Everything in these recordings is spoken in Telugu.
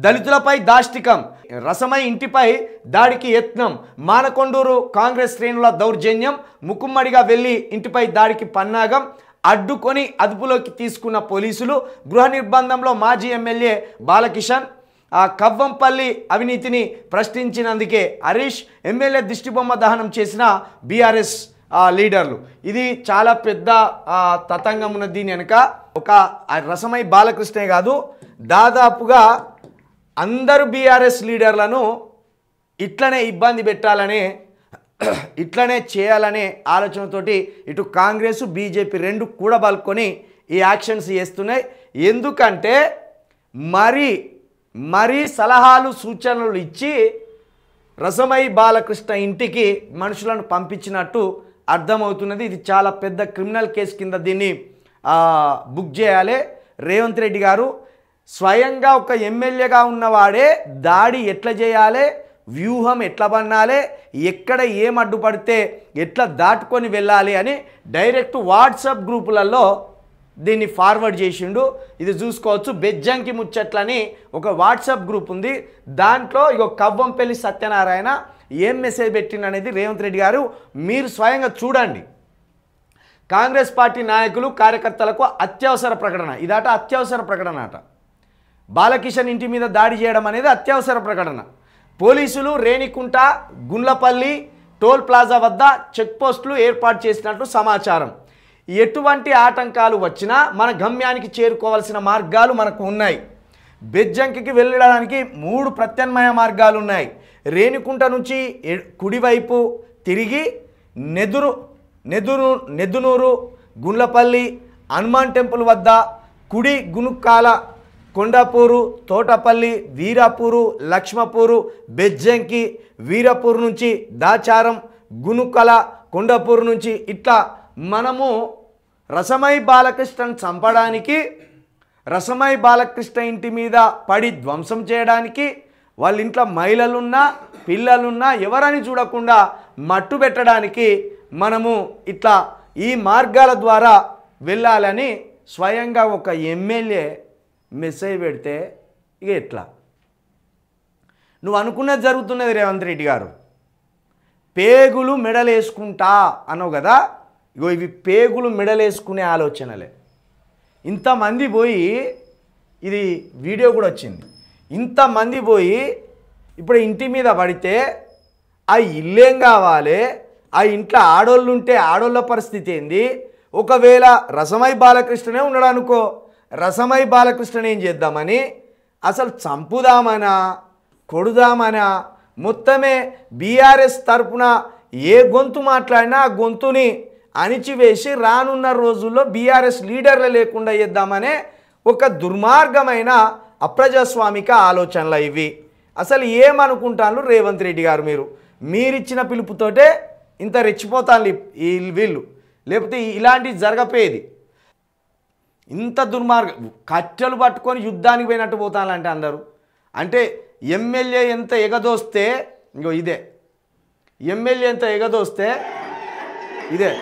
దళితులపై దాష్టికం, రసమై ఇంటిపై దాడికి యత్నం, మానకొండూరు కాంగ్రెస్ శ్రేణుల దౌర్జన్యం, ముక్కుమ్మడిగా వెళ్లి ఇంటిపై దాడికి పన్నాగం, అడ్డుకొని అదుపులోకి తీసుకున్న పోలీసులు, గృహ నిర్బంధంలో మాజీ ఎమ్మెల్యే బాలకిషన్, కవ్వంపల్లి అవినీతిని ప్రశ్నించినందుకే హరీష్, ఎమ్మెల్యే దిష్టిబొమ్మ దహనం చేసిన బీఆర్ఎస్ లీడర్లు. ఇది చాలా పెద్ద తతంగం ఉన్నది. దీని వెనుక ఒక రసమై బాలకృష్ణే కాదు, దాదాపుగా అందరు బీఆర్ఎస్ లీడర్లను ఇట్లనే ఇబ్బంది పెట్టాలనే, ఇట్లనే చేయాలనే ఆలోచనతోటి ఇటు కాంగ్రెస్ బీజేపీ రెండు కూడా బలుకొని ఈ యాక్షన్స్ చేస్తున్నాయి. ఎందుకంటే మరీ సలహాలు సూచనలు ఇచ్చి రసమై బాలకృష్ణ ఇంటికి మనుషులను పంపించినట్టు అర్థమవుతున్నది. ఇది చాలా పెద్ద క్రిమినల్ కేసు కింద దీన్ని బుక్ చేయాలి. రేవంత్ రెడ్డి గారు స్వయంగా ఒక ఎమ్మెల్యేగా ఉన్నవాడే దాడి ఎట్లా చేయాలి, వ్యూహం ఎట్లా పన్నాలి, ఎక్కడ ఏం అడ్డుపడితే ఎట్లా దాటుకొని వెళ్ళాలి అని డైరెక్ట్ వాట్సాప్ గ్రూపులలో దీన్ని ఫార్వర్డ్ చేసిండు. ఇది చూసుకోవచ్చు. బెజ్జంకి ముచ్చట్లని ఒక వాట్సాప్ గ్రూప్ ఉంది. దాంట్లో ఇక కవ్వంపల్లి సత్యనారాయణ ఏం మెసేజ్ పెట్టిండు అనేది రేవంత్ రెడ్డి గారు మీరు స్వయంగా చూడండి. కాంగ్రెస్ పార్టీ నాయకులు కార్యకర్తలకు అత్యవసర ప్రకటన. ఇదాట అత్యవసర ప్రకటన అట. బాలకిషన్ ఇంటి మీద దాడి చేయడం అనేది అత్యవసర ప్రకటన. పోలీసులు రేణికుంట, గుండ్లపల్లి టోల్ ప్లాజా వద్ద చెక్ పోస్టులు ఏర్పాటు చేసినట్లు సమాచారం. ఎటువంటి ఆటంకాలు వచ్చినా మన గమ్యానికి చేరుకోవాల్సిన మార్గాలు మనకు ఉన్నాయి. బెజ్జంకికి వెళ్ళడానికి 3 ప్రత్యామ్నాయ మార్గాలు ఉన్నాయి. రేణికుంట నుంచి కుడివైపు తిరిగి నెదునూరు, గుండ్లపల్లి, హనుమాన్ టెంపుల్ వద్ద కుడి గునుక్కాల, కొండాపూరు, తోటపల్లి, వీరాపూరు, లక్ష్మపూరు, బెజ్జంకి, వీరపూర్ నుంచి దాచారం, గునుక్కల, కొండాపూరు నుంచి ఇట్లా మనము రసమై బాలకృష్ణను చంపడానికి, రసమై బాలకృష్ణ ఇంటి మీద పడి ధ్వంసం చేయడానికి, వాళ్ళ ఇంట్లో మహిళలున్నా పిల్లలున్నా ఎవరని చూడకుండా మట్టు పెట్టడానికి మనము ఇట్లా ఈ మార్గాల ద్వారా వెళ్ళాలని స్వయంగా ఒక ఎమ్మెల్యే మెసేజ్ పెడితే ఇక ఎట్లా? నువ్వు అనుకున్నది జరుగుతున్నది రేవంత్ రెడ్డి గారు. పేగులు మెడలేసుకుంటా అన్నావు కదా, ఇగో ఇవి పేగులు మెడలేసుకునే ఆలోచనలే. ఇంతమంది పోయి, ఇది వీడియో కూడా వచ్చింది, ఇంతమంది పోయి ఇప్పుడు ఇంటి మీద పడితే ఆ ఇల్లేం కావాలి, ఆ ఇంట్లో ఆడోళ్ళు ఉంటే ఆడోళ్ళ పరిస్థితి ఏంది? ఒకవేళ రసమై బాలకృష్ణనే ఉన్నాడు అనుకో, రసమై బాలకృష్ణని ఏం చేద్దామని, అసలు చంపుదామనా కొడుదామనా, మొత్తమే బీఆర్ఎస్ తరపున ఏ గొంతు మాట్లాడినా ఆ గొంతుని అణిచివేసి రానున్న రోజుల్లో బీఆర్ఎస్ లీడర్లు లేకుండా చేద్దామనే ఒక దుర్మార్గమైన అప్రజాస్వామిక ఆలోచనలు ఇవి. అసలు ఏమనుకుంటాను రేవంత్ రెడ్డి గారు? మీరిచ్చిన పిలుపుతోటే ఇంత రెచ్చిపోతాను వీళ్ళు, లేకపోతే ఇలాంటివి జరగపోయేది. ఇంత దుర్మార్గం, కట్టెలు పట్టుకొని యుద్ధానికి పోయినట్టు పోతానంటే అందరూ. అంటే ఎమ్మెల్యే ఎంత ఎగదోస్తే, ఇంకో ఇదే ఎమ్మెల్యే ఎంత ఎగదోస్తే ఇదే.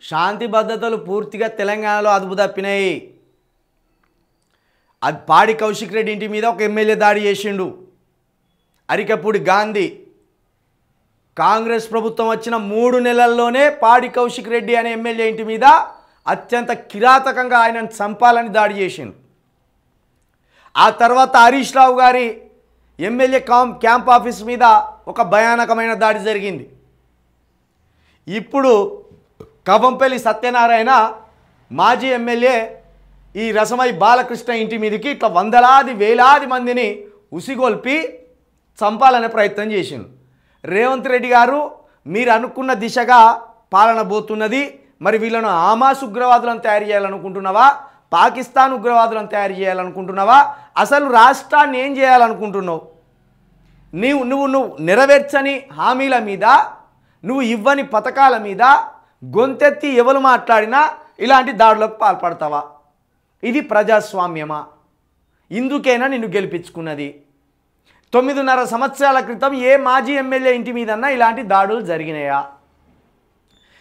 శాంతి భద్రతలు పూర్తిగా తెలంగాణలో అదుపు తప్పినాయి. అది పాడి కౌశిక్ రెడ్డి ఇంటి మీద ఒక ఎమ్మెల్యే దాడి చేసిండు. అరికపూడి గాంధీ కాంగ్రెస్ ప్రభుత్వం వచ్చిన 3 నెలల్లోనే పాడి కౌశిక్ రెడ్డి అనే ఎమ్మెల్యే ఇంటి మీద అత్యంత కిరాతకంగా ఆయనను చంపాలని దాడి చేసిండు. ఆ తర్వాత హరీష్ రావు గారి ఎమ్మెల్యే క్యాంప్ ఆఫీస్ మీద ఒక భయానకమైన దాడి జరిగింది. ఇప్పుడు కవ్వంపల్లి సత్యనారాయణ మాజీ ఎమ్మెల్యే ఈ రసమై బాలకృష్ణ ఇంటి మీదకి ఇట్లా వందలాది వేలాది మందిని ఉసిగొల్పి చంపాలనే ప్రయత్నం చేసిండు. రేవంత్ రెడ్డి గారు మీరు అనుకున్న దిశగా పాలన పోతున్నది. మరి వీళ్ళను హమాస్ ఉగ్రవాదులను తయారు చేయాలనుకుంటున్నావా, పాకిస్తాన్ ఉగ్రవాదులను తయారు చేయాలనుకుంటున్నావా, అసలు రాష్ట్రాన్ని ఏం చేయాలనుకుంటున్నావు? నువ్వు నెరవేర్చని హామీల మీద, నువ్వు ఇవ్వని పథకాల మీద గొంతెత్తి ఎవరు మాట్లాడినా ఇలాంటి దాడులకు పాల్పడతావా? ఇది ప్రజాస్వామ్యమా? ఇందుకైనా నిన్ను గెలిపించుకున్నది. 9.5 సంవత్సరాల క్రితం ఏ మాజీ ఎమ్మెల్యే ఇంటి మీదన్నా ఇలాంటి దాడులు జరిగినాయా?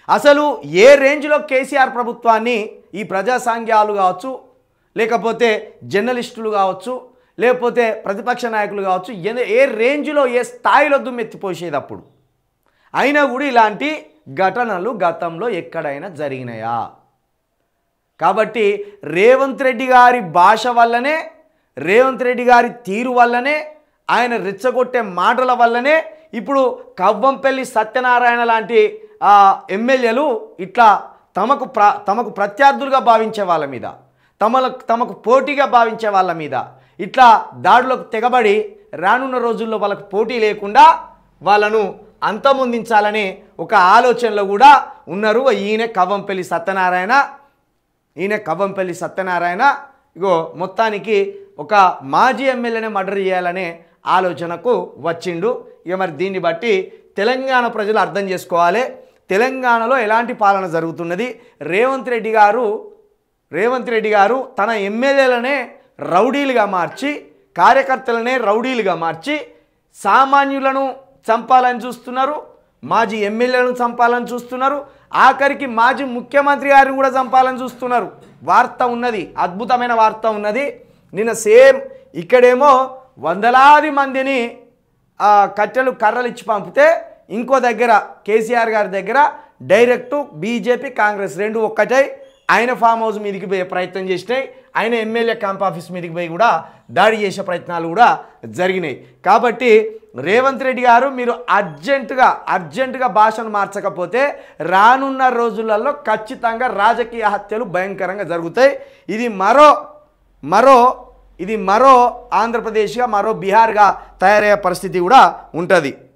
అసలు ఏ రేంజ్లో కేసీఆర్ ప్రభుత్వాన్ని ఈ ప్రజా సంఘాలు కావచ్చు, లేకపోతే జర్నలిస్టులు కావచ్చు, లేకపోతే ప్రతిపక్ష నాయకులు కావచ్చు, ఏ రేంజ్లో ఏ స్థాయిలో దుమ్మెత్తిపోసేది అప్పుడు. అయినా కూడా ఇలాంటి ఘటనలు గతంలో ఎక్కడైనా జరిగినాయా? కాబట్టి రేవంత్ రెడ్డి గారి భాష వల్లనే, రేవంత్ రెడ్డి గారి తీరు వల్లనే, ఆయన రెచ్చగొట్టే మాటల వల్లనే ఇప్పుడు కవ్వంపల్లి సత్యనారాయణ లాంటి ఎమ్మెల్యేలు ఇట్లా తమకు ప్రత్యర్థులుగా భావించే వాళ్ళ మీద, తమకు పోటీగా భావించే వాళ్ళ మీద ఇట్లా దాడులకు తెగబడి రానున్న రోజుల్లో వాళ్ళకు పోటీ లేకుండా వాళ్ళను అంతమొందించాలనే ఒక ఆలోచనలో కూడా ఉన్నారు. ఈయన కవ్వంపల్లి సత్యనారాయణ ఇగో మొత్తానికి ఒక మాజీ ఎమ్మెల్యేనే మర్డర్ చేయాలనే ఆలోచనకు వచ్చిండు. ఇక మరి దీన్ని బట్టి తెలంగాణ ప్రజలు అర్థం చేసుకోవాలి, తెలంగాణలో ఎలాంటి పాలన జరుగుతున్నది. రేవంత్ రెడ్డి గారు తన ఎమ్మెల్యేలనే రౌడీలుగా మార్చి, కార్యకర్తలనే రౌడీలుగా మార్చి సామాన్యులను చంపాలని చూస్తున్నారు, మాజీ ఎమ్మెల్యేలను చంపాలని చూస్తున్నారు, ఆఖరికి మాజీ ముఖ్యమంత్రి గారిని కూడా చంపాలని చూస్తున్నారు. వార్త ఉన్నది, అద్భుతమైన వార్త ఉన్నది. నిన్న సేమ్ ఇక్కడేమో వందలాది మందిని కట్టెలు కర్రలు ఇచ్చి పంపితే, ఇంకో దగ్గర కేసీఆర్ గారి దగ్గర డైరెక్టు బీజేపీ కాంగ్రెస్ రెండు ఒక్కటై ఆయన ఫామ్ హౌస్ మీదకి పోయే ప్రయత్నం చేసినాయి, ఆయన ఎమ్మెల్యే క్యాంప్ ఆఫీస్ మీదకి పోయి కూడా దాడి చేసే ప్రయత్నాలు కూడా జరిగినాయి. కాబట్టి రేవంత్ రెడ్డి గారు మీరు అర్జెంటుగా భాషను మార్చకపోతే రానున్న రోజులలో ఖచ్చితంగా రాజకీయ హత్యలు భయంకరంగా జరుగుతాయి. ఇది మరో ఆంధ్రప్రదేశ్గా, మరో బీహార్గా తయారయ్యే పరిస్థితి కూడా ఉంటుంది.